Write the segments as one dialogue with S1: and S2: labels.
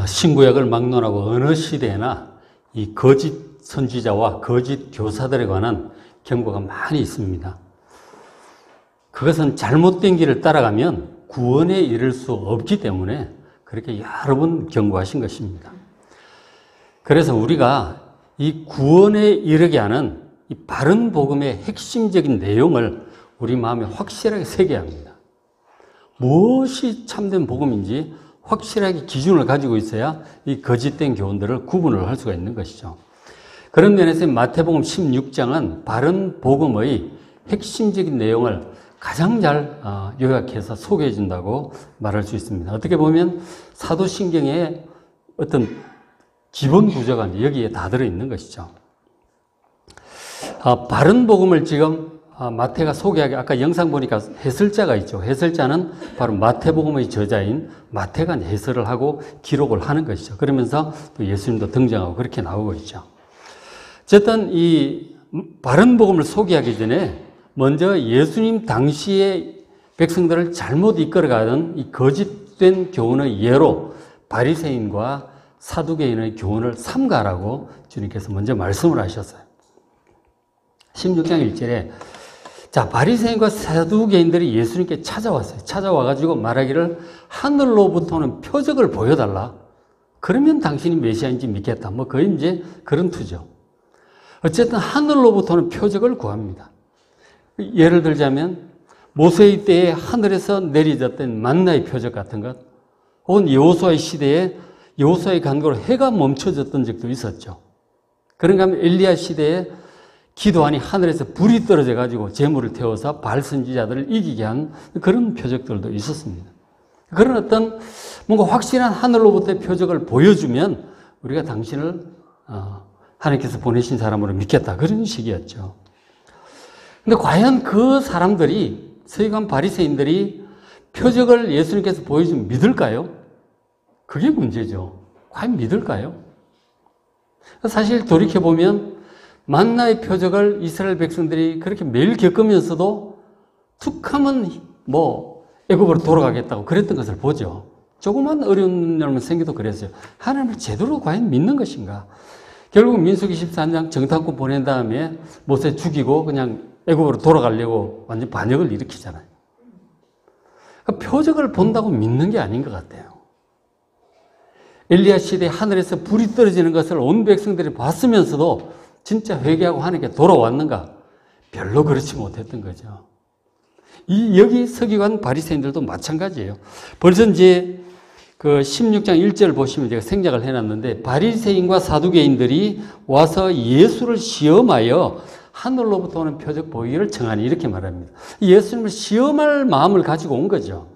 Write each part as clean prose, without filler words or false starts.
S1: 신구약을 막론하고 어느 시대에나 이 거짓 선지자와 거짓 교사들에 관한 경고가 많이 있습니다. 그것은 잘못된 길을 따라가면 구원에 이를 수 없기 때문에 그렇게 여러 번 경고하신 것입니다. 그래서 우리가 이 구원에 이르게 하는 이 바른 복음의 핵심적인 내용을 우리 마음에 확실하게 새겨야 합니다. 무엇이 참된 복음인지 확실하게 기준을 가지고 있어야 이 거짓된 교훈들을 구분을 할 수가 있는 것이죠. 그런 면에서 마태복음 16장은 바른 복음의 핵심적인 내용을 가장 잘 요약해서 소개해 준다고 말할 수 있습니다. 어떻게 보면 사도신경의 어떤 기본 구조가 여기에 다 들어있는 것이죠. 바른 복음을 지금 마태가 소개하기, 아까 영상 보니까 해설자가 있죠. 해설자는 바로 마태복음의 저자인 마태가 해설을 하고 기록을 하는 것이죠. 그러면서 또 예수님도 등장하고 그렇게 나오고 있죠. 어쨌든 이 바른 복음을 소개하기 전에 먼저 예수님 당시의 백성들을 잘못 이끌어가던 이 거짓된 교훈의 예로 바리새인과 사두개인의 교훈을 삼가라고 주님께서 먼저 말씀을 하셨어요. 16장 1절에 자, 바리새인과 사두개인들이 예수님께 찾아왔어요. 찾아와가지고 말하기를 하늘로부터는 표적을 보여달라. 그러면 당신이 메시아인지 믿겠다. 뭐 거의 이제 그런 투죠. 어쨌든 하늘로부터는 표적을 구합니다. 예를 들자면 모세의 때에 하늘에서 내려졌던 만나의 표적 같은 것, 혹은 여호수아의 시대에 여호수아의 간구로 해가 멈춰졌던 적도 있었죠. 그런가 하면 엘리야 시대에 기도하니 하늘에서 불이 떨어져 가지고 재물을 태워서 바알 선지자들을 이기게 한 그런 표적들도 있었습니다. 그런 어떤 뭔가 확실한 하늘로부터의 표적을 보여주면 우리가 당신을 하나님께서 보내신 사람으로 믿겠다. 그런 식이었죠. 근데 과연 그 사람들이, 서기관 바리새인들이 표적을 예수님께서 보여주면 믿을까요? 그게 문제죠. 과연 믿을까요? 사실 돌이켜보면 만나의 표적을 이스라엘 백성들이 그렇게 매일 겪으면서도 툭 하면 뭐 애굽으로 돌아가겠다고 그랬던 것을 보죠. 조그만 어려운 일만 생겨도 그랬어요. 하나님을 제대로 과연 믿는 것인가? 결국 민수기 14장 정탐꾼 보낸 다음에 모세 죽이고 그냥 애굽으로 돌아가려고 완전 반역을 일으키잖아요. 그러니까 표적을 본다고 믿는 게 아닌 것 같아요. 엘리야 시대에 하늘에서 불이 떨어지는 것을 온 백성들이 봤으면서도 진짜 회개하고 하나님께 돌아왔는가? 별로 그렇지 못했던 거죠. 여기 서기관 바리새인들도 마찬가지예요. 벌써 이제 그 16장 1절을 보시면 제가 생략을 해놨는데 바리새인과 사두개인들이 와서 예수를 시험하여 하늘로부터 오는 표적 보이기를 청하니 이렇게 말합니다. 예수님을 시험할 마음을 가지고 온 거죠.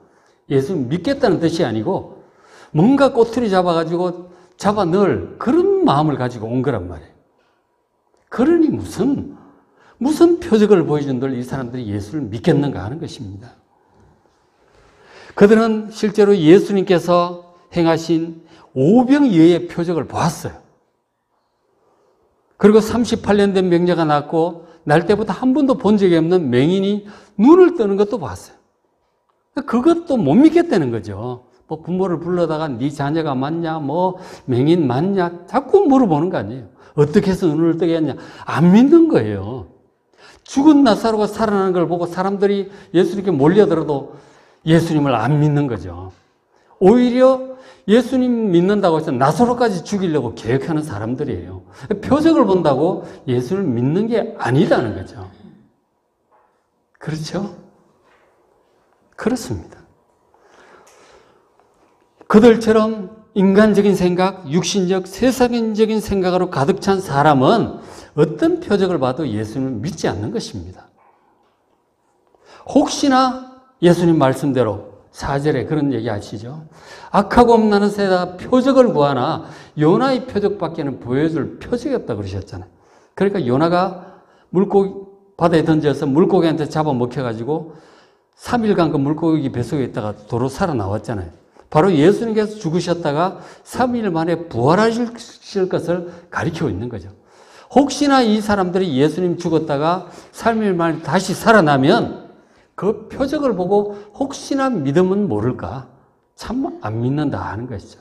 S1: 예수님 믿겠다는 뜻이 아니고 뭔가 꼬투리 잡아가지고 잡아 넣을 그런 마음을 가지고 온 거란 말이에요. 그러니 무슨 표적을 보여준들 이 사람들이 예수를 믿겠는가 하는 것입니다. 그들은 실제로 예수님께서 행하신 오병이어의 표적을 보았어요. 그리고 38년 된 명자가 낳고 날 때부터 한 번도 본 적이 없는 맹인이 눈을 뜨는 것도 봤어요. 그것도 못 믿겠다는 거죠. 뭐 부모를 불러다가 네 자녀가 맞냐, 뭐 맹인 맞냐, 자꾸 물어보는 거 아니에요. 어떻게 해서 눈을 뜨게 했냐? 안 믿는 거예요. 죽은 나사로가 살아나는 걸 보고 사람들이 예수님께 몰려들어도 예수님을 안 믿는 거죠. 오히려 예수님 믿는다고 해서 나사로까지 죽이려고 계획하는 사람들이에요. 표적을 본다고 예수를 믿는 게 아니다는 거죠. 그렇죠? 그렇습니다. 그들처럼 인간적인 생각, 육신적, 세상적인 생각으로 가득 찬 사람은 어떤 표적을 봐도 예수님을 믿지 않는 것입니다. 혹시나 예수님 말씀대로 4절에 그런 얘기 아시죠? 악하고 엄나는 새다 표적을 구하나 요나의 표적밖에는 보여줄 표적이 없다 그러셨잖아요. 그러니까 요나가 물고기 바다에 던져서 물고기한테 잡아먹혀가지고 3일간 그 물고기 뱃속에 있다가 도로 살아나왔잖아요. 바로 예수님께서 죽으셨다가 3일 만에 부활하실 것을 가리키고 있는 거죠. 혹시나 이 사람들이 예수님 죽었다가 3일 만에 다시 살아나면 그 표적을 보고 혹시나 믿으면 모를까? 참 안 믿는다 하는 것이죠.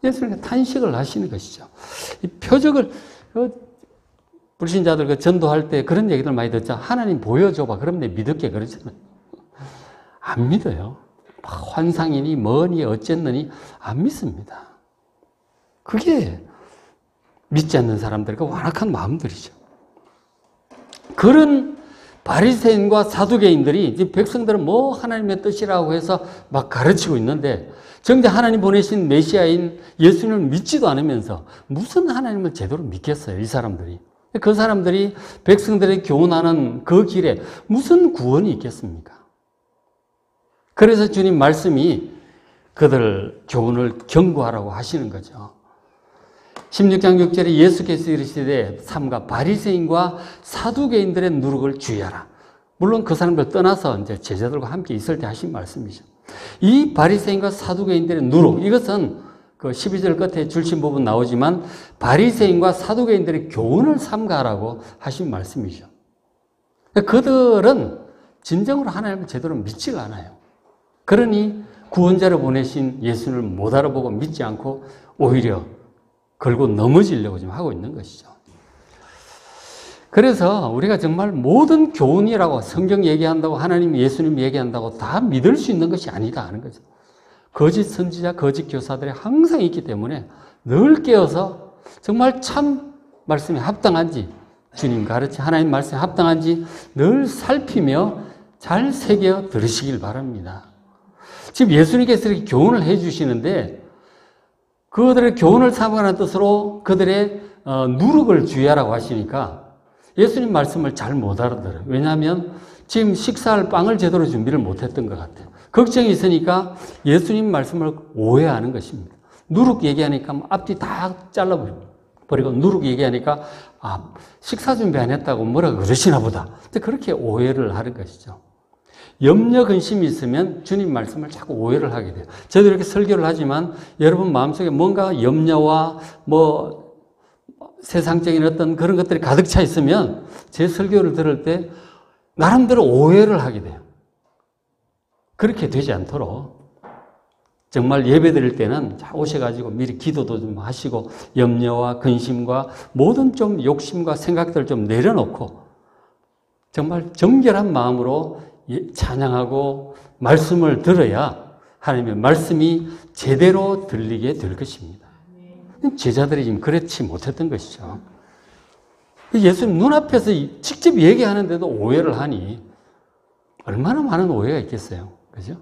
S1: 예수님이 탄식을 하시는 것이죠. 이 표적을, 불신자들 전도할 때 그런 얘기들 많이 듣잖아. 하나님 보여줘봐. 그럼 내 믿을게. 그러잖아요. 안 믿어요. 환상이니 뭐니 어쨌느니 안 믿습니다. 그게 믿지 않는 사람들과 완악한 마음들이죠. 그런 바리새인과 사두개인들이 이제 백성들은 뭐 하나님의 뜻이라고 해서 막 가르치고 있는데 정작 하나님 보내신 메시아인 예수님을 믿지도 않으면서 무슨 하나님을 제대로 믿겠어요, 이 사람들이. 그 사람들이 백성들의 교훈하는 그 길에 무슨 구원이 있겠습니까? 그래서 주님 말씀이 그들 교훈을 경고하라고 하시는 거죠. 16장 6절에 예수께서 이르시되 삼가 바리새인과 사두개인들의 누룩을 주의하라. 물론 그 사람들 떠나서 이제 제자들과 함께 있을 때 하신 말씀이죠. 이 바리새인과 사두개인들의 누룩, 이것은 그 12절 끝에 줄신 부분 나오지만 바리새인과 사두개인들의 교훈을 삼가라고 하신 말씀이죠. 그들은 진정으로 하나님을 제대로 믿지가 않아요. 그러니 구원자를 보내신 예수를 못 알아보고 믿지 않고 오히려 걸고 넘어지려고 지금 하고 있는 것이죠. 그래서 우리가 정말 모든 교훈이라고 성경 얘기한다고 하나님 예수님 얘기한다고 다 믿을 수 있는 것이 아니다 하는 거죠. 거짓 선지자, 거짓 교사들이 항상 있기 때문에 늘 깨어서 정말 참 말씀에 합당한지 주님 가르치 하나님 말씀에 합당한지 늘 살피며 잘 새겨 들으시길 바랍니다. 지금 예수님께서 이렇게 교훈을 해 주시는데 그들의 교훈을 삼아가는 뜻으로 그들의 누룩을 주의하라고 하시니까 예수님 말씀을 잘 못 알아들어요. 왜냐하면 지금 식사할 빵을 제대로 준비를 못했던 것 같아요. 걱정이 있으니까 예수님 말씀을 오해하는 것입니다. 누룩 얘기하니까 앞뒤 다 잘라버리고 누룩 얘기하니까 식사 준비 안 했다고 뭐라 그러시나 보다. 그렇게 오해를 하는 것이죠. 염려, 근심이 있으면 주님 말씀을 자꾸 오해를 하게 돼요. 저도 이렇게 설교를 하지만 여러분 마음속에 뭔가 염려와 세상적인 어떤 그런 것들이 가득 차 있으면 제 설교를 들을 때 나름대로 오해를 하게 돼요. 그렇게 되지 않도록 정말 예배 드릴 때는 오셔가지고 미리 기도도 좀 하시고 염려와 근심과 모든 좀 욕심과 생각들을 좀 내려놓고 정말 정결한 마음으로 찬양하고 말씀을 들어야 하나님의 말씀이 제대로 들리게 될 것입니다. 제자들이 지금 그렇지 못했던 것이죠. 예수님 눈앞에서 직접 얘기하는데도 오해를 하니 얼마나 많은 오해가 있겠어요. 그죠?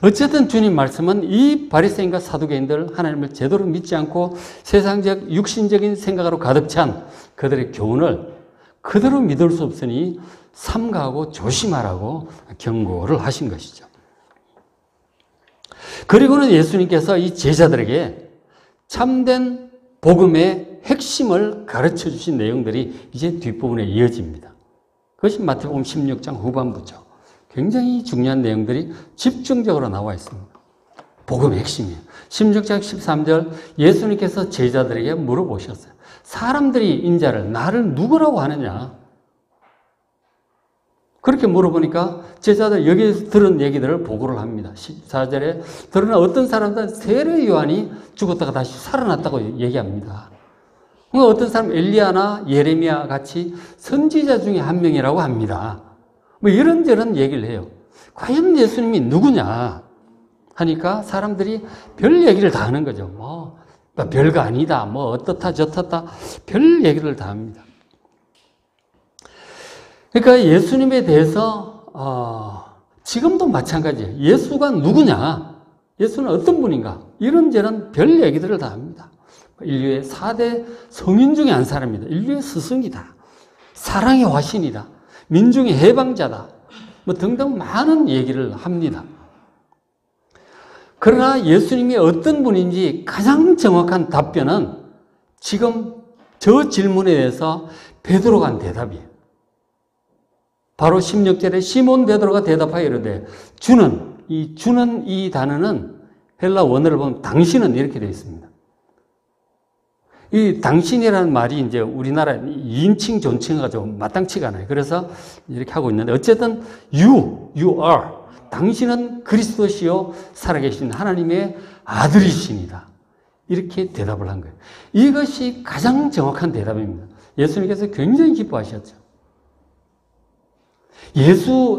S1: 어쨌든 주님 말씀은 이 바리새인과 사두개인들 하나님을 제대로 믿지 않고 세상적 육신적인 생각으로 가득 찬 그들의 교훈을 그대로 믿을 수 없으니 삼가하고 조심하라고 경고를 하신 것이죠. 그리고는 예수님께서 이 제자들에게 참된 복음의 핵심을 가르쳐 주신 내용들이 이제 뒷부분에 이어집니다. 그것이 마태복음 16장 후반부죠. 굉장히 중요한 내용들이 집중적으로 나와 있습니다. 복음의 핵심이에요. 16장 13절 예수님께서 제자들에게 물어보셨어요. 사람들이 인자를 나를 누구라고 하느냐? 그렇게 물어보니까 제자들 여기에서 들은 얘기들을 보고를 합니다. 14절에 그러나 어떤 사람들은 세례 요한이 죽었다가 다시 살아났다고 얘기합니다. 어떤 사람 엘리야나 예레미야 같이 선지자 중에 한 명이라고 합니다. 뭐 이런저런 얘기를 해요. 과연 예수님이 누구냐 하니까 사람들이 별 얘기를 다 하는 거죠. 별거 아니다. 어떻다 저떻다 별 얘기를 다 합니다. 그러니까 예수님에 대해서 지금도 마찬가지예요. 예수가 누구냐? 예수는 어떤 분인가? 이런저런 별 얘기들을 다 합니다. 인류의 4대 성인 중에 한 사람이다. 인류의 스승이다. 사랑의 화신이다. 민중의 해방자다. 등등 많은 얘기를 합니다. 그러나 예수님이 어떤 분인지 가장 정확한 답변은 지금 저 질문에 대해서 베드로가 한 대답이에요. 바로 16절에 시몬 베드로가 대답하여 이르되 주는 이 단어는 헬라 원어를 보면 당신은 이렇게 되어 있습니다. 이 당신이라는 말이 이제 우리나라 2인칭 존칭가 좀 마땅치가 않아요. 그래서 이렇게 하고 있는데 어쨌든 you are 당신은 그리스도시요 살아계신 하나님의 아들이십니다. 이렇게 대답을 한 거예요. 이것이 가장 정확한 대답입니다. 예수님께서 굉장히 기뻐하셨죠.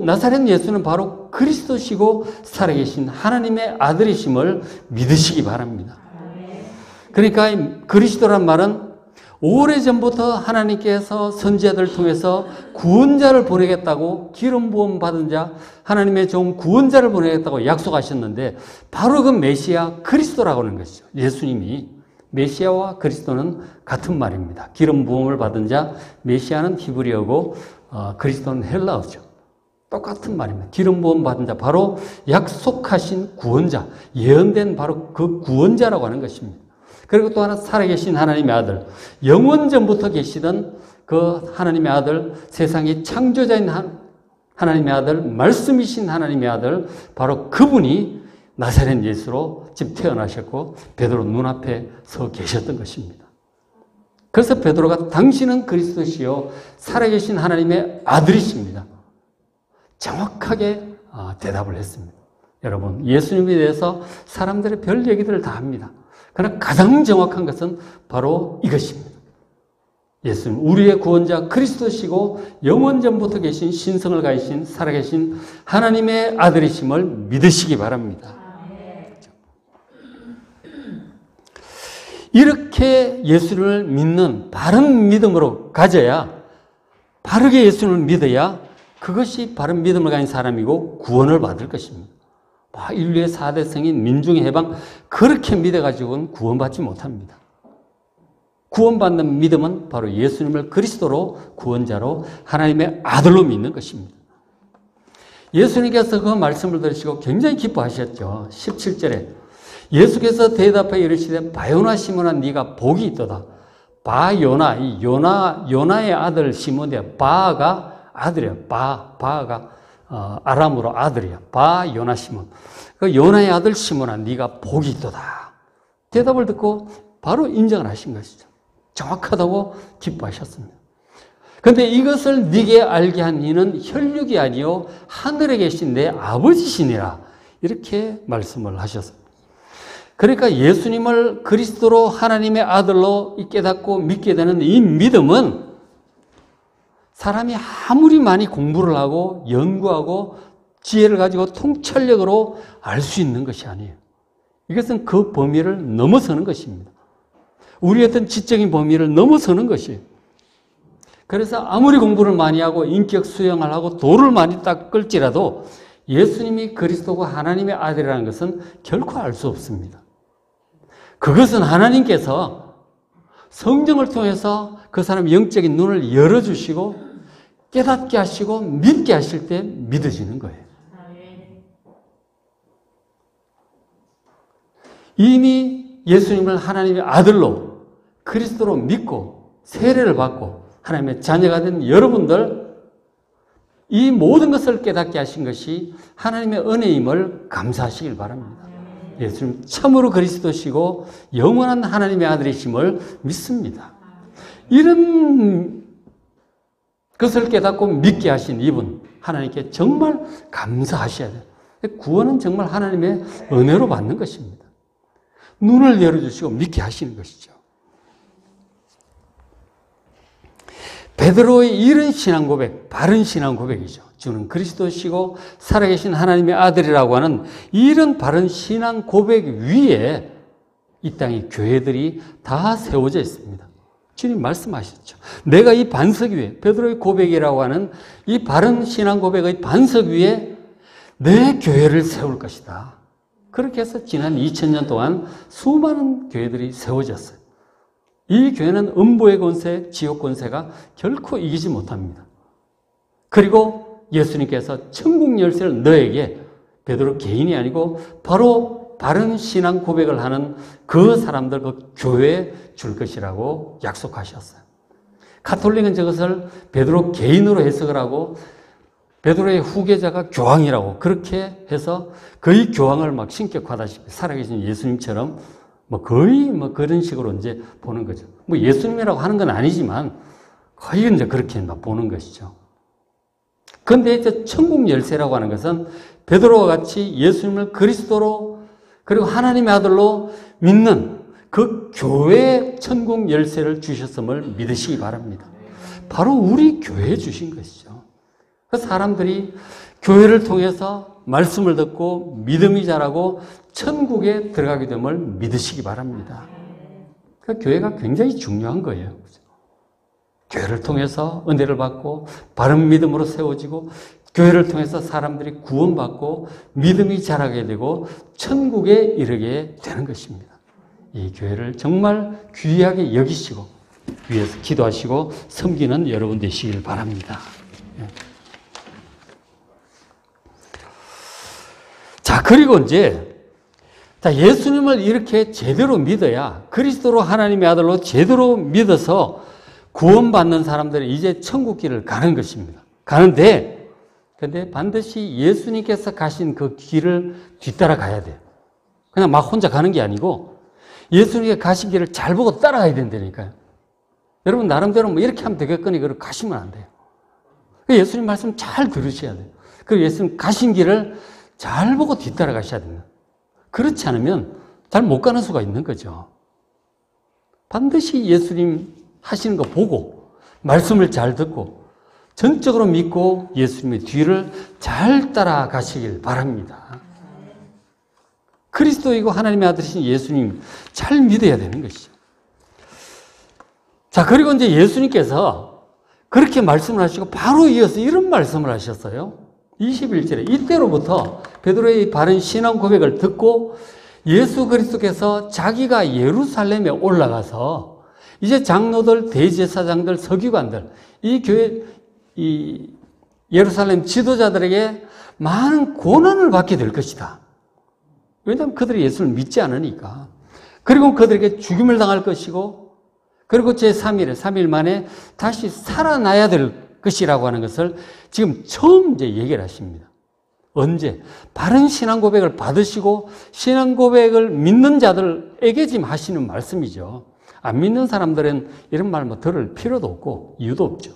S1: 나사렛 예수는 바로 그리스도시고 살아계신 하나님의 아들이심을 믿으시기 바랍니다. 그러니까 그리스도란 말은 오래전부터 하나님께서 선지자들을 통해서 구원자를 보내겠다고 기름 부음 받은 자, 하나님의 종 구원자를 보내겠다고 약속하셨는데 바로 그 메시아 그리스도라고 하는 것이죠. 예수님이 메시아와 그리스도는 같은 말입니다. 기름 부음을 받은 자, 메시아는 히브리어고 그리스도는 헬라어죠. 똑같은 말입니다. 기름 부음 받은 자, 바로 약속하신 구원자, 예언된 바로 그 구원자라고 하는 것입니다. 그리고 또 하나 살아계신 하나님의 아들, 영원전부터 계시던 그 하나님의 아들, 세상의 창조자인 하나님의 아들, 말씀이신 하나님의 아들, 바로 그분이 나사렛 예수로 지금 태어나셨고 베드로 눈앞에 서 계셨던 것입니다. 그래서 베드로가 당신은 그리스도시요 살아계신 하나님의 아들이십니다. 정확하게 대답을 했습니다. 여러분, 예수님에 대해서 사람들의 별 얘기들을 다 합니다. 그러나 가장 정확한 것은 바로 이것입니다. 예수님, 우리의 구원자 그리스도시고 영원전부터 계신 신성을 가지신 살아계신 하나님의 아들이심을 믿으시기 바랍니다. 이렇게 예수를 믿는 바른 믿음으로 가져야, 바르게 예수를 믿어야 그것이 바른 믿음을 가진 사람이고 구원을 받을 것입니다. 인류의 4대 성인 민중의 해방, 그렇게 믿어가지고는 구원받지 못합니다. 구원받는 믿음은 바로 예수님을 그리스도로 구원자로 하나님의 아들로 믿는 것입니다. 예수님께서 그 말씀을 들으시고 굉장히 기뻐하셨죠. 17절에 예수께서 대답하여 이르시되 바요나 시몬아 네가 복이 있도다. 바요나, 이 요나의 아들 시몬이야. 바가 아들이에요. 바가 아람으로 아들이야. 바요나 시몬. 그 요나의 아들 시몬아 네가 복이 있도다. 대답을 듣고 바로 인정을 하신 것이죠. 정확하다고 기뻐하셨습니다. 그런데 이것을 네게 알게 한 이는 혈육이 아니요 하늘에 계신 내 아버지시니라. 이렇게 말씀을 하셨습니다. 그러니까 예수님을 그리스도로 하나님의 아들로 깨닫고 믿게 되는 이 믿음은 사람이 아무리 많이 공부를 하고 연구하고 지혜를 가지고 통찰력으로 알 수 있는 것이 아니에요. 이것은 그 범위를 넘어서는 것입니다. 우리의 어떤 지적인 범위를 넘어서는 것이에요. 그래서 아무리 공부를 많이 하고 인격 수양을 하고 도를 많이 닦을지라도 예수님이 그리스도고 하나님의 아들이라는 것은 결코 알 수 없습니다. 그것은 하나님께서 성경을 통해서 그 사람의 영적인 눈을 열어주시고 깨닫게 하시고 믿게 하실 때 믿어지는 거예요. 이미 예수님을 하나님의 아들로 그리스도로 믿고 세례를 받고 하나님의 자녀가 된 여러분들, 이 모든 것을 깨닫게 하신 것이 하나님의 은혜임을 감사하시길 바랍니다. 예수님 참으로 그리스도시고 영원한 하나님의 아들이심을 믿습니다. 이런 것을 깨닫고 믿게 하신 이분, 하나님께 정말 감사하셔야 돼요. 구원은 정말 하나님의 은혜로 받는 것입니다. 눈을 열어주시고 믿게 하시는 것이죠. 베드로의 이런 신앙 고백, 바른 신앙 고백이죠. 주는 그리스도시고 살아계신 하나님의 아들이라고 하는 이런 바른 신앙 고백 위에 이 땅의 교회들이 다 세워져 있습니다. 주님 말씀하셨죠. 내가 이 반석 위에, 베드로의 고백이라고 하는 이 바른 신앙 고백의 반석 위에 내 교회를 세울 것이다. 그렇게 해서 지난 2000년 동안 수많은 교회들이 세워졌어요. 이 교회는 음부의 권세, 지옥 권세가 결코 이기지 못합니다. 그리고 예수님께서 천국 열쇠를 너에게, 베드로 개인이 아니고 바로 바른 신앙 고백을 하는 그 사람들, 그 교회에 줄 것이라고 약속하셨어요. 가톨릭은 저것을 베드로 개인으로 해석을 하고 베드로의 후계자가 교황이라고 그렇게 해서 거의 교황을 막 신격화다시피 살아계신 예수님처럼 거의 그런 식으로 이제 보는 거죠. 예수님이라고 하는 건 아니지만 거의 이제 그렇게 막 보는 것이죠. 그런데 이제 천국 열쇠라고 하는 것은 베드로와 같이 예수님을 그리스도로 그리고 하나님의 아들로 믿는 그 교회 천국 열쇠를 주셨음을 믿으시기 바랍니다. 바로 우리 교회에 주신 것이죠. 그 사람들이 교회를 통해서 말씀을 듣고 믿음이 자라고 천국에 들어가게 됨을 믿으시기 바랍니다. 그 교회가 굉장히 중요한 거예요. 교회를 통해서 은혜를 받고 바른 믿음으로 세워지고 교회를 통해서 사람들이 구원받고 믿음이 자라게 되고 천국에 이르게 되는 것입니다. 이 교회를 정말 귀하게 여기시고 위에서 기도하시고 섬기는 여러분 되시길 바랍니다. 자, 그리고 이제 예수님을 이렇게 제대로 믿어야 그리스도로 하나님의 아들로 제대로 믿어서 구원받는 사람들이 이제 천국길을 가는 것입니다. 가는데 근데 반드시 예수님께서 가신 그 길을 뒤따라 가야 돼요. 그냥 막 혼자 가는 게 아니고 예수님이 가신 길을 잘 보고 따라가야 된다니까요. 여러분 나름대로 뭐 이렇게 하면 되겠거니 그러고 가시면 안 돼요. 예수님 말씀 잘 들으셔야 돼요. 그 예수님 가신 길을 잘 보고 뒤따라 가셔야 됩니다. 그렇지 않으면 잘 못 가는 수가 있는 거죠. 반드시 예수님 하시는 거 보고 말씀을 잘 듣고 전적으로 믿고 예수님의 뒤를 잘 따라가시길 바랍니다. 그리스도이고 하나님의 아들이신 예수님 잘 믿어야 되는 것이죠. 자, 그리고 이제 예수님께서 그렇게 말씀을 하시고 바로 이어서 이런 말씀을 하셨어요. 21절에 이때로부터 베드로의 바른 신앙 고백을 듣고 예수 그리스도께서 자기가 예루살렘에 올라가서 이제 장로들, 대제사장들, 서기관들, 이 교회, 이 예루살렘 지도자들에게 많은 고난을 받게 될 것이다. 왜냐하면 그들이 예수를 믿지 않으니까. 그리고 그들에게 죽임을 당할 것이고, 그리고 제3일에, 3일 만에 다시 살아나야 될 것이라고 하는 것을 지금 처음 이제 얘기를 하십니다. 언제? 바른 신앙 고백을 받으시고, 신앙 고백을 믿는 자들에게 지금 하시는 말씀이죠. 안 믿는 사람들은 이런 말 뭐 들을 필요도 없고 이유도 없죠.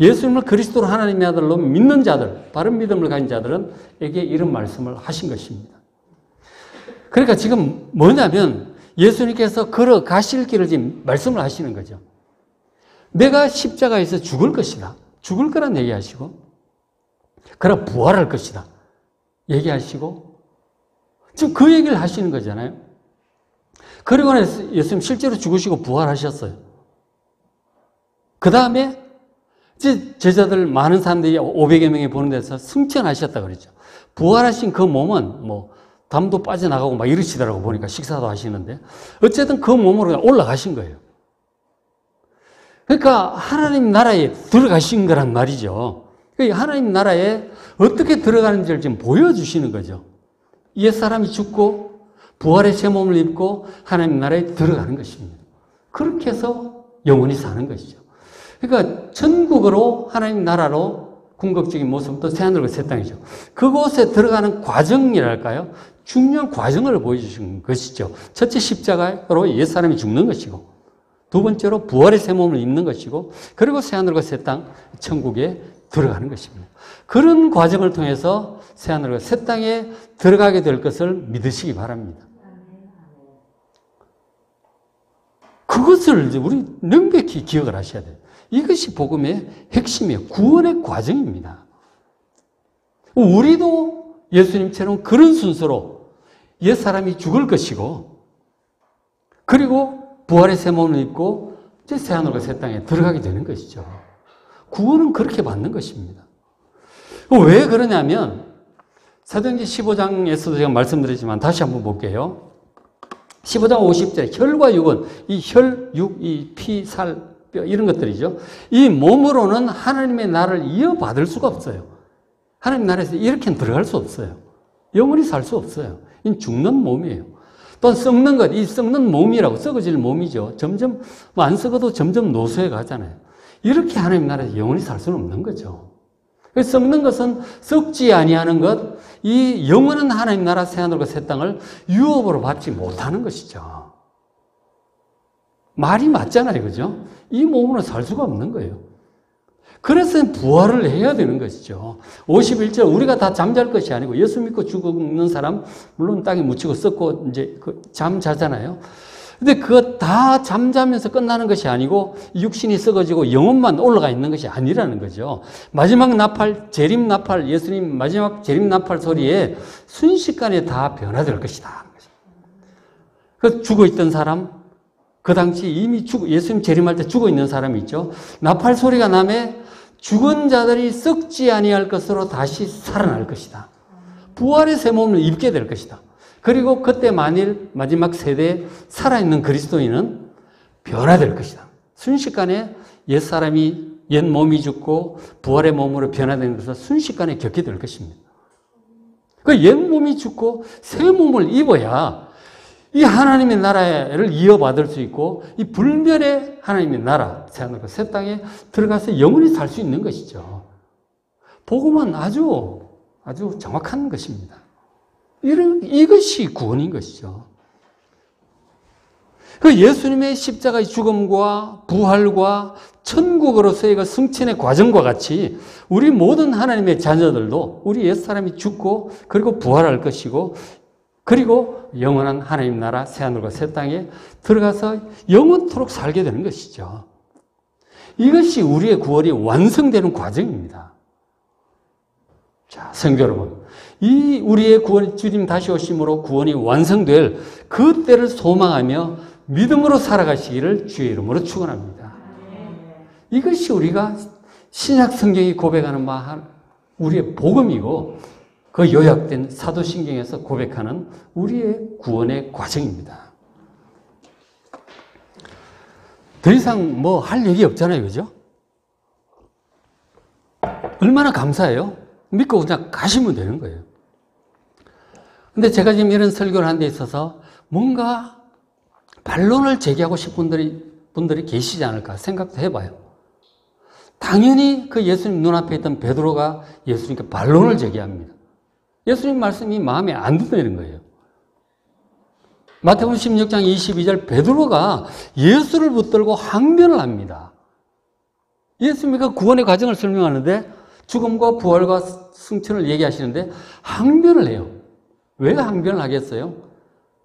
S1: 예수님을 그리스도로 하나님의 아들로 믿는 자들, 바른 믿음을 가진 자들에게 이런 말씀을 하신 것입니다. 그러니까 지금 뭐냐면 예수님께서 걸어가실 길을 지금 말씀을 하시는 거죠. 내가 십자가에서 죽을 것이다. 죽을 거란 얘기하시고, 그럼 부활할 것이다. 얘기하시고, 지금 그 얘기를 하시는 거잖아요. 그리고 예수님 실제로 죽으시고 부활하셨어요. 그 다음에 이제 제자들 많은 사람들이 500여 명이 보는 데서 승천하셨다 그랬죠. 부활하신 그 몸은 뭐 담도 빠져나가고 막 이러시더라고 보니까 식사도 하시는데 어쨌든 그 몸으로 올라가신 거예요. 그러니까 하나님 나라에 들어가신 거란 말이죠. 하나님 나라에 어떻게 들어가는지를 지금 보여주시는 거죠. 옛사람이 죽고 부활의 새 몸을 입고 하나님 나라에 들어가는 것입니다. 그렇게 해서 영원히 사는 것이죠. 그러니까 천국으로 하나님 나라로 궁극적인 모습도 새하늘과 새 땅이죠. 그곳에 들어가는 과정이랄까요? 중요한 과정을 보여주신 것이죠. 첫째 십자가로 옛사람이 죽는 것이고 두 번째로 부활의 새 몸을 입는 것이고 그리고 새하늘과 새 땅 천국에 들어가는 것입니다. 그런 과정을 통해서 새하늘과 새 땅에 들어가게 될 것을 믿으시기 바랍니다. 그것을 이제 우리 명백히 기억을 하셔야 돼요. 이것이 복음의 핵심이에요. 구원의 과정입니다. 우리도 예수님처럼 그런 순서로 옛사람이 죽을 것이고 그리고 부활의 새 몸을 입고 이제 새하늘과 새 땅에 들어가게 되는 것이죠. 구원은 그렇게 받는 것입니다. 왜 그러냐면 사도행전 15장에서도 제가 말씀드렸지만 다시 한번 볼게요. 15장 50절에 혈과 육은 이 혈, 육, 이 피, 살, 뼈 이런 것들이죠. 이 몸으로는 하나님의 나라를 이어받을 수가 없어요. 하나님 나라에서 이렇게는 들어갈 수 없어요. 영원히 살 수 없어요. 이 죽는 몸이에요. 또 썩는 것, 이 썩는 몸이라고 썩어질 몸이죠. 점점 안 썩어도 점점 노쇠해 가잖아요. 이렇게 하나님 나라에서 영원히 살 수는 없는 거죠. 썩는 것은 썩지 아니하는 것, 이 영원한 하나님 나라 새하늘과 새 땅을 유업으로 받지 못하는 것이죠. 말이 맞잖아요, 그죠? 이 몸으로 살 수가 없는 거예요. 그래서 부활을 해야 되는 것이죠. 51절 우리가 다 잠잘 것이 아니고 예수 믿고 죽는 사람 물론 땅에 묻히고 썩고 이제 잠자잖아요. 근데 그거 다 잠자면서 끝나는 것이 아니고 육신이 썩어지고 영혼만 올라가 있는 것이 아니라는 거죠. 마지막 나팔, 재림 나팔, 예수님 마지막 재림 나팔 소리에 순식간에 다 변화될 것이다. 그 죽어있던 사람, 그 당시 이미 예수님 재림할 때 죽어있는 사람이 있죠. 나팔 소리가 나매 죽은 자들이 썩지 아니할 것으로 다시 살아날 것이다. 부활의 새 몸을 입게 될 것이다. 그리고 그때 만일 마지막 세대에 살아있는 그리스도인은 변화될 것이다. 순식간에 옛사람이, 옛 몸이 죽고 부활의 몸으로 변화되는 것을 순식간에 겪게 될 것입니다. 그 옛 몸이 죽고 새 몸을 입어야 이 하나님의 나라를 이어받을 수 있고 이 불멸의 하나님의 나라, 새 땅에 들어가서 영원히 살 수 있는 것이죠. 복음은 아주 정확한 것입니다. 이것이 구원인 것이죠. 그 예수님의 십자가의 죽음과 부활과 천국으로서의 그 승천의 과정과 같이 우리 모든 하나님의 자녀들도 우리 옛사람이 죽고 그리고 부활할 것이고 그리고 영원한 하나님 나라 새하늘과 새 땅에 들어가서 영원토록 살게 되는 것이죠. 이것이 우리의 구원이 완성되는 과정입니다. 자, 성도 여러분, 이 우리의 구원, 주님 다시 오심으로 구원이 완성될 그 때를 소망하며 믿음으로 살아가시기를 주의 이름으로 축원합니다. 이것이 우리가 신약 성경이 고백하는 바 우리의 복음이고 그 요약된 사도신경에서 고백하는 우리의 구원의 과정입니다. 더 이상 뭐 할 얘기 없잖아요, 그죠? 얼마나 감사해요? 믿고 그냥 가시면 되는 거예요. 근데 제가 지금 이런 설교를 하는 데 있어서 뭔가 반론을 제기하고 싶은 분들이 계시지 않을까 생각도 해봐요. 당연히 그 예수님 눈앞에 있던 베드로가 예수님께 반론을 제기합니다. 예수님 말씀이 마음에 안 든다는 거예요. 마태복음 16장 22절 베드로가 예수를 붙들고 항변을 합니다. 예수님이 그 구원의 과정을 설명하는데 죽음과 부활과 승천을 얘기하시는데 항변을 해요. 왜 항변을 하겠어요?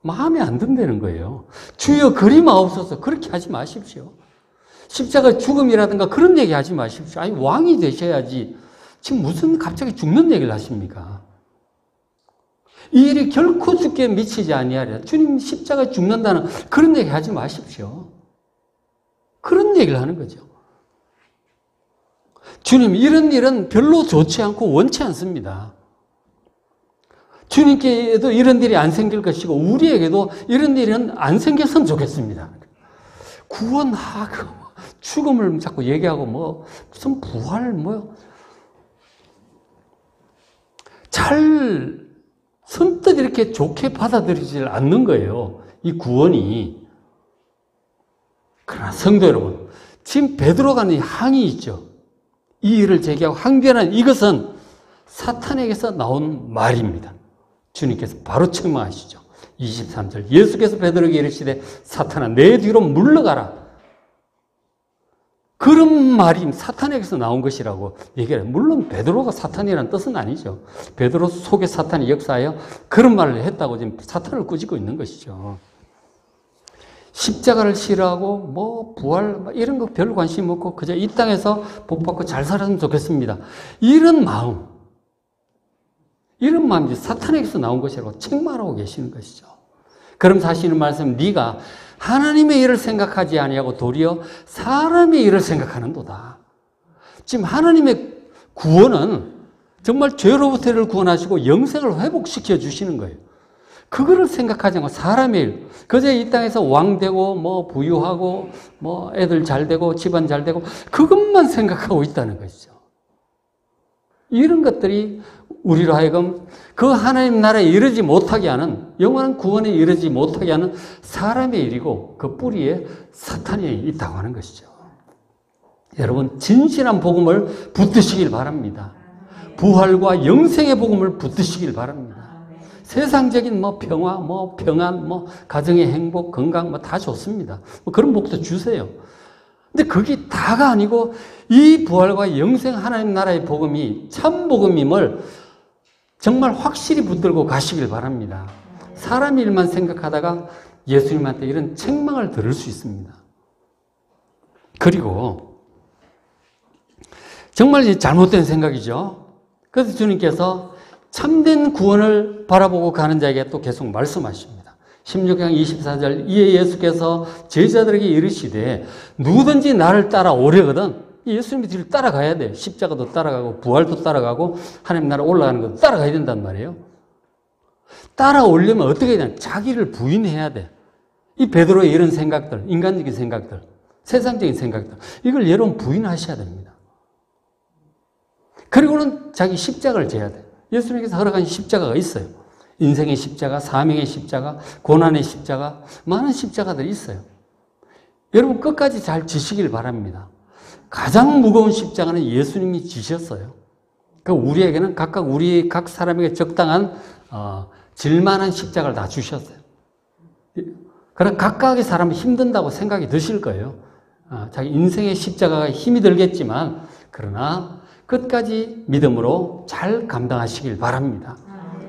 S1: 마음에 안 든다는 거예요. 주여 그리 마옵소서 그렇게 하지 마십시오. 십자가 죽음이라든가 그런 얘기 하지 마십시오. 아니 왕이 되셔야지 지금 무슨 갑자기 죽는 얘기를 하십니까? 이 일이 결코 죽게 미치지 아니하리라. 주님 십자가에 죽는다는 그런 얘기 하지 마십시오. 그런 얘기를 하는 거죠. 주님 이런 일은 별로 좋지 않고 원치 않습니다. 주님께도 이런 일이 안 생길 것이고 우리에게도 이런 일은 안 생겼으면 좋겠습니다. 구원하고 죽음을 자꾸 얘기하고 뭐 무슨 부활 잘 선뜻 이렇게 좋게 받아들이질 않는 거예요. 이 구원이. 그러나 성도 여러분, 지금 베드로가 하는 항의 있죠. 이 일을 제기하고 항변한 이것은 사탄에게서 나온 말입니다. 주님께서 바로 책망하시죠. 23절 예수께서 베드로에게 이르시되 사탄아 내 뒤로 물러가라. 그런 말이 사탄에게서 나온 것이라고 얘기해요. 물론 베드로가 사탄이라는 뜻은 아니죠. 베드로 속에 사탄이 역사하여 그런 말을 했다고 지금 사탄을 꾸짖고 있는 것이죠. 십자가를 싫어하고 뭐 부활 이런 거 별 관심 없고 그저 이 땅에서 복 받고 잘 살았으면 좋겠습니다. 이런 마음이 사탄에게서 나온 것이라고 책망하고 계시는 것이죠. 그럼 하시는 말씀 네가 하나님의 일을 생각하지 아니하고 도리어 사람의 일을 생각하는도다. 지금 하나님의 구원은 정말 죄로부터를 구원하시고 영생을 회복시켜 주시는 거예요. 그거를 생각하지 않고 사람의 일, 그저 이 땅에서 왕되고 뭐 부유하고 뭐 애들 잘 되고 집안 잘 되고 그것만 생각하고 있다는 것이죠. 이런 것들이 우리로 하여금 그 하나님 나라에 이르지 못하게 하는, 영원한 구원에 이르지 못하게 하는 사람의 일이고 그 뿌리에 사탄이 있다고 하는 것이죠. 여러분 진실한 복음을 붙드시길 바랍니다. 부활과 영생의 복음을 붙드시길 바랍니다. 세상적인 뭐 평화, 뭐 평안, 뭐 가정의 행복, 건강 뭐 다 좋습니다. 뭐 그런 복도 주세요. 근데 그게 다가 아니고 이 부활과 영생 하나님 나라의 복음이 참 복음임을 정말 확실히 붙들고 가시길 바랍니다. 사람 일만 생각하다가 예수님한테 이런 책망을 들을 수 있습니다. 그리고 정말 잘못된 생각이죠. 그래서 주님께서 참된 구원을 바라보고 가는 자에게 또 계속 말씀하십니다. 16장 24절 이에 예수께서 제자들에게 이르시되 누구든지 나를 따라오려거든 예수님의 뒤를 따라가야 돼. 십자가도 따라가고 부활도 따라가고 하나님 나라 올라가는 것도 따라가야 된단 말이에요. 따라오려면 어떻게 해야 되냐. 자기를 부인해야 돼. 이 베드로의 이런 생각들, 인간적인 생각들, 세상적인 생각들 이걸 여러분 부인하셔야 됩니다. 그리고는 자기 십자가를 져야 돼. 예수님께서 허락한 십자가가 있어요. 인생의 십자가, 사명의 십자가, 고난의 십자가, 많은 십자가들이 있어요. 여러분 끝까지 잘 지시길 바랍니다. 가장 무거운 십자가는 예수님이 지셨어요. 그 우리에게는 각각 우리 각 사람에게 적당한 질만한 십자가를 다 주셨어요. 그럼 각각의 사람은 힘든다고 생각이 드실 거예요. 자기 인생의 십자가가 힘이 들겠지만 그러나 끝까지 믿음으로 잘 감당하시길 바랍니다.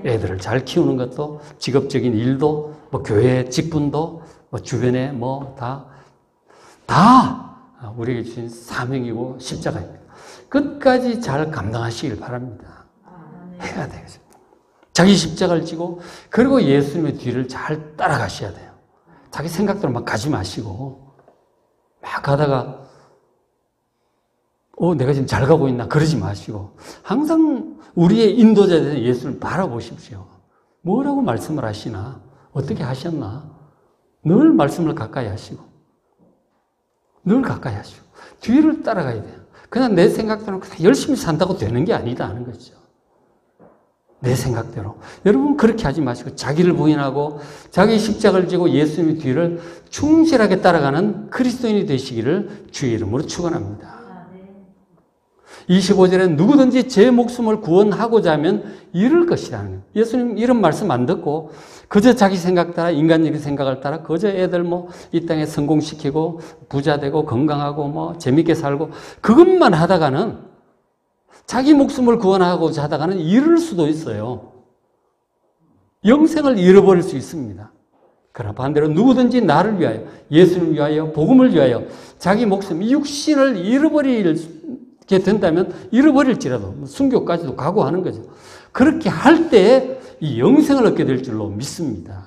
S1: 애들을 잘 키우는 것도 직업적인 일도 뭐 교회 직분도 뭐 주변에 뭐 다 우리에게 주신 사명이고 십자가입니다. 끝까지 잘 감당하시길 바랍니다. 해야 되겠어요. 자기 십자가를 지고 그리고 예수님의 뒤를 잘 따라가셔야 돼요. 자기 생각대로 막 가지 마시고 막 가다가 내가 지금 잘 가고 있나 그러지 마시고 항상 우리의 인도자에 대해서 예수를 바라보십시오. 뭐라고 말씀을 하시나 어떻게 하셨나 늘 말씀을 가까이 하시고 늘 가까이 하시고 뒤를 따라가야 돼요. 그냥 내 생각대로 그냥 열심히 산다고 되는 게 아니다 하는 거죠. 내 생각대로. 여러분 그렇게 하지 마시고 자기를 부인하고 자기 십자가를 지고 예수님의 뒤를 충실하게 따라가는 그리스도인이 되시기를 주의 이름으로 축원합니다. 25절에 누구든지 제 목숨을 구원하고자 하면 잃을 것이라는 거예요. 예수님 이런 말씀 안 듣고 그저 자기 생각 따라 인간적인 생각을 따라 그저 애들 뭐 이 땅에 성공시키고 부자 되고 건강하고 뭐 재밌게 살고 그것만 하다가는 자기 목숨을 구원하고자 하다가는 잃을 수도 있어요. 영생을 잃어버릴 수 있습니다. 그러나 반대로 누구든지 나를 위하여 예수님을 위하여 복음을 위하여 자기 목숨 육신을 잃어버리게 된다면 잃어버릴지라도 순교까지도 각오하는 거죠. 그렇게 할 때 이 영생을 얻게 될 줄로 믿습니다.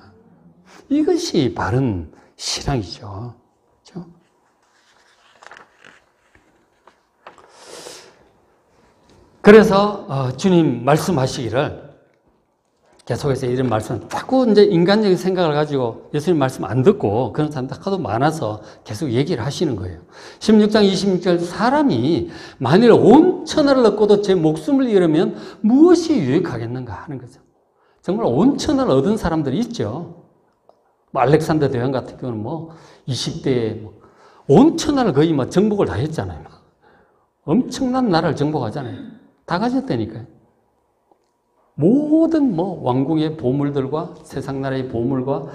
S1: 이것이 바른 신앙이죠. 그렇죠? 그래서 주님 말씀하시기를 계속해서 이런 말씀 자꾸 이제 인간적인 생각을 가지고 예수님 말씀 안 듣고 그런 사람들 하도 많아서 계속 얘기를 하시는 거예요. 16장 26절 사람이 만일 온 천하를 얻고도 제 목숨을 잃으면 무엇이 유익하겠는가 하는 거죠. 정말 온 천하를 얻은 사람들이 있죠. 뭐 알렉산더 대왕 같은 경우는 뭐 20대에 온 천하를 거의 뭐 정복을 다 했잖아요. 엄청난 나라를 정복하잖아요. 다 가졌다니까요. 모든 뭐 왕궁의 보물들과 세상 나라의 보물과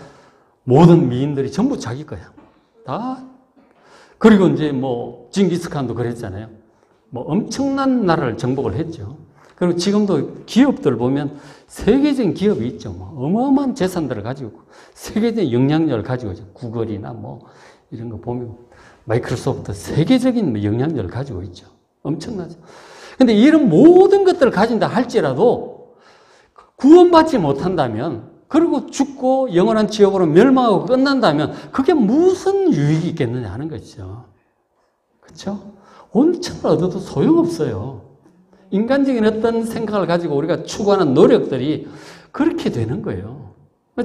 S1: 모든 미인들이 전부 자기 거야. 다. 그리고 이제 뭐 징기스칸도 그랬잖아요. 뭐 엄청난 나라를 정복을 했죠. 그리고 지금도 기업들 보면 세계적인 기업이 있죠. 뭐 어마어마한 재산들을 가지고 있고 세계적인 영향력을 가지고 있죠. 구글이나 뭐 이런 거 보면 마이크로소프트 세계적인 영향력을 가지고 있죠. 엄청나죠. 근데 이런 모든 것들을 가진다 할지라도 구원받지 못한다면 그리고 죽고 영원한 지옥으로 멸망하고 끝난다면 그게 무슨 유익이 있겠느냐 하는 거죠. 그렇죠? 온천을 얻어도 소용없어요. 인간적인 어떤 생각을 가지고 우리가 추구하는 노력들이 그렇게 되는 거예요.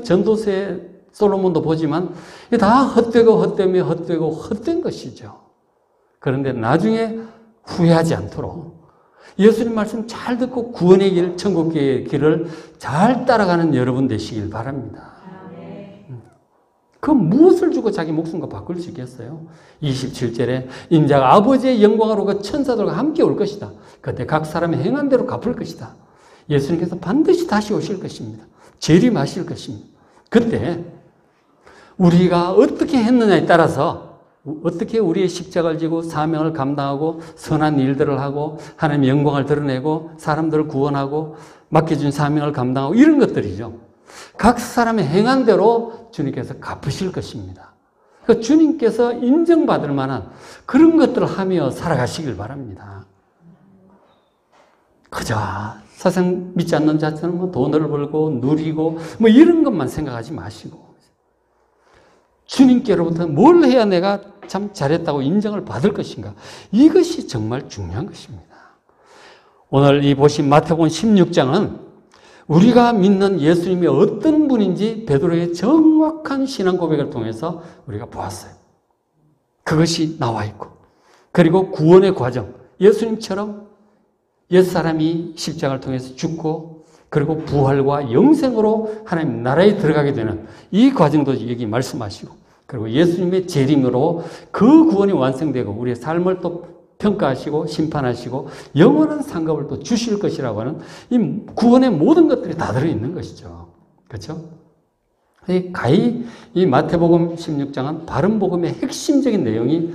S1: 전도세 솔로몬도 보지만 다 헛되고 헛되며 헛되고 헛된 것이죠. 그런데 나중에 후회하지 않도록 예수님 말씀 잘 듣고 구원의 길, 천국의 길을 잘 따라가는 여러분 되시길 바랍니다. 그 무엇을 주고 자기 목숨과 바꿀 수 있겠어요? 27절에 인자가 아버지의 영광으로 그 천사들과 함께 올 것이다. 그때 각 사람의 행한 대로 갚을 것이다. 예수님께서 반드시 다시 오실 것입니다. 재림하실 것입니다. 그때 우리가 어떻게 했느냐에 따라서 어떻게 우리의 십자가를 지고 사명을 감당하고 선한 일들을 하고 하나님의 영광을 드러내고 사람들을 구원하고 맡겨준 사명을 감당하고 이런 것들이죠. 각 사람의 행한 대로 주님께서 갚으실 것입니다. 그러니까 주님께서 인정받을 만한 그런 것들을 하며 살아가시길 바랍니다. 그저 세상 믿지 않는 자처럼 뭐 돈을 벌고 누리고 뭐 이런 것만 생각하지 마시고 주님께로부터 뭘 해야 내가 참 잘했다고 인정을 받을 것인가, 이것이 정말 중요한 것입니다. 오늘 이 보신 마태복음 16장은 우리가 믿는 예수님이 어떤 분인지 베드로의 정확한 신앙 고백을 통해서 우리가 보았어요. 그것이 나와 있고, 그리고 구원의 과정, 예수님처럼 옛사람이 십자가를 통해서 죽고 그리고 부활과 영생으로 하나님 나라에 들어가게 되는 이 과정도 여기 말씀하시고, 그리고 예수님의 재림으로 그 구원이 완성되고 우리의 삶을 또 평가하시고 심판하시고 영원한 상급을 또 주실 것이라고 하는 이 구원의 모든 것들이 다 들어있는 것이죠. 그렇죠? 가히 이 마태복음 16장은 바른 복음의 핵심적인 내용이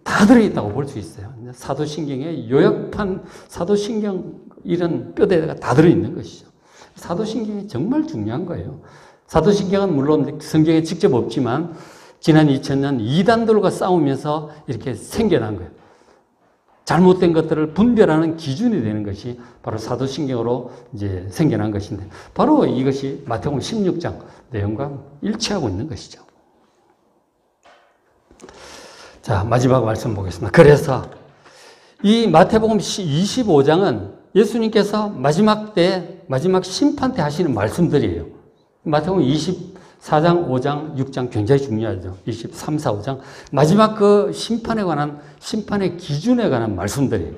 S1: 다 들어있다고 볼 수 있어요. 사도신경의 요약판, 사도신경 이런 뼈대가 다 들어있는 것이죠. 사도신경이 정말 중요한 거예요. 사도신경은 물론 성경에 직접 없지만 지난 2000년 이단들과 싸우면서 이렇게 생겨난 거예요. 잘못된 것들을 분별하는 기준이 되는 것이 바로 사도신경으로 이제 생겨난 것인데, 바로 이것이 마태복음 16장 내용과 일치하고 있는 것이죠. 자, 마지막 말씀 보겠습니다. 그래서 이 마태복음 25장은 예수님께서 마지막 심판 때 하시는 말씀들이에요. 마태복음 24장, 5장, 6장 굉장히 중요하죠. 23, 4, 5장. 마지막 그 심판에 관한, 심판의 기준에 관한 말씀들이에요.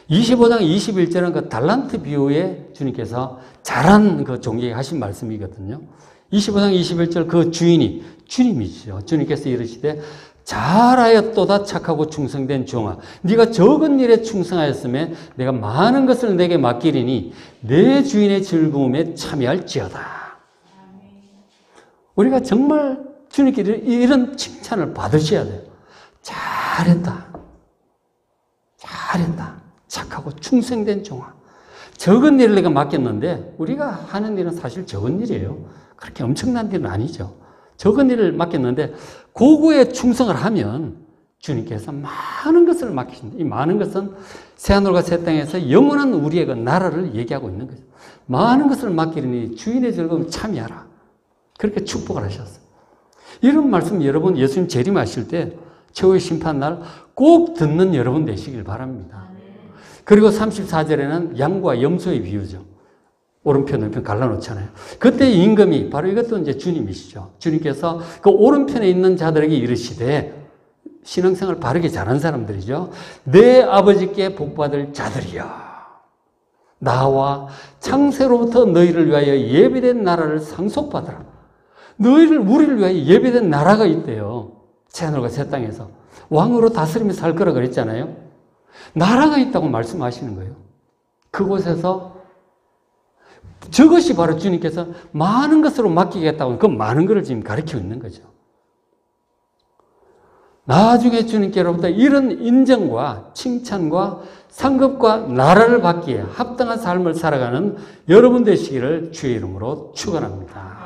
S1: 25장, 21절은 그 달란트 비유에 주님께서 잘한 그 종에게 하신 말씀이거든요. 25장, 21절 그 주인이 주님이시죠. 주님께서 이르시되 잘하였도다 착하고 충성된 종아, 네가 적은 일에 충성하였으면 내가 많은 것을 내게 맡기리니 내 주인의 즐거움에 참여할지어다. 우리가 정말 주님께 이런 칭찬을 받으셔야 돼요. 잘했다. 잘했다. 착하고 충성된 종아. 적은 일을 내가 맡겼는데, 우리가 하는 일은 사실 적은 일이에요. 그렇게 엄청난 일은 아니죠. 적은 일을 맡겼는데 그거에 충성을 하면 주님께서 많은 것을 맡기신다. 이 많은 것은 새하늘과 새 땅에서 영원한 우리의 그 나라를 얘기하고 있는 거죠. 많은 것을 맡기리니 주인의 즐거움에 참여하라. 그렇게 축복을 하셨어요. 이런 말씀 여러분 예수님 재림하실 때 최후의 심판날 꼭 듣는 여러분 되시길 바랍니다. 그리고 34절에는 양과 염소의 비유죠. 오른편, 왼편 갈라놓잖아요. 그때 임금이, 바로 이것도 이제 주님이시죠. 주님께서 그 오른편에 있는 자들에게 이르시되, 신앙생활 바르게 잘한 사람들이죠. 내 아버지께 복받을 자들이여. 나와 창세로부터 너희를 위하여 예비된 나라를 상속받으라. 우리를 위하여 예비된 나라가 있대요. 새하늘과 새 땅에서. 왕으로 다스리며 살 거라 그랬잖아요. 나라가 있다고 말씀하시는 거예요. 그곳에서 저것이 바로 주님께서 많은 것으로 맡기겠다고, 그 많은 것을 지금 가르치고 있는 거죠. 나중에 주님께로부터 이런 인정과 칭찬과 상급과 나라를 받기에 합당한 삶을 살아가는 여러분 되시기를 주의 이름으로 축원합니다.